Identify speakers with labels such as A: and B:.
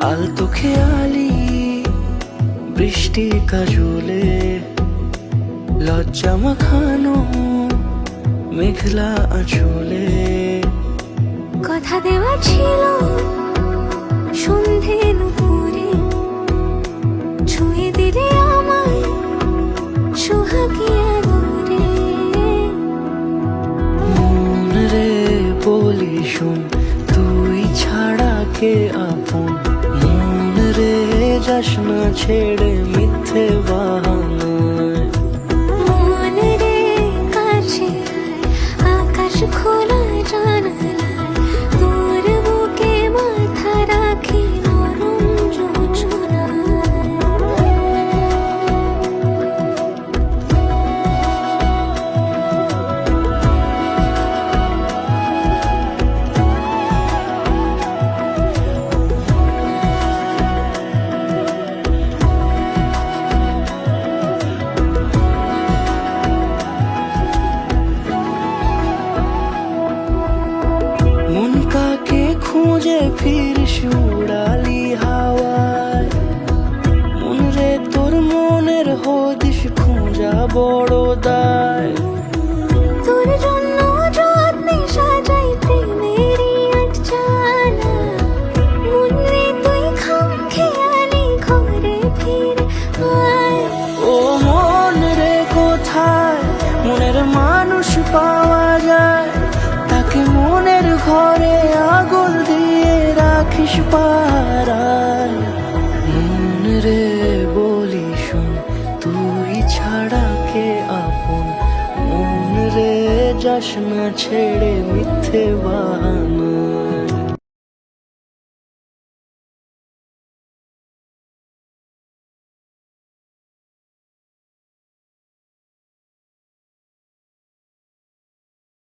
A: আলতো খেয়ালি বৃষ্টি কাজলে লজ্জা মাখানো মেঘলা আঁচলে
B: কথা দেওয়া ছিল সন্ধে নুপুরে ছুঁয়ে দিলে আমায় সোহাগিয়া দূরে।
A: মন রে বলি শোন, তুই ছাড়া কে আপন? মন রে যাস না ছেড়ে মিথ্যে বাহানায়।
B: মন রে কাছে আয়, আকাশ খোলা জানালায় তোর বুকে মাথা রাখি নরম যোজনায়।
A: মন কাকে খুঁজে ফিরিস উড়ালি হাওয়ায়। মন রে তোর মনের হদিস খোঁজা বড় দায়।
B: তোর জন্য যত্নে সাজাই প্রেমেরই আটচালা। মন রে তুই খাম খেয়ালি ঘরে ফিরে আয়।
A: ও মন রে কোথায় মনের মানুষ পাওয়া যায়? তাকে মনের ঘরে আগুন দিয়ে রাখিস পাড়ায়। মন রে বলি শোন, তুই ছাড়া কে আপন? মন রে যাস না ছেড়ে মিথ্যে বাহানা।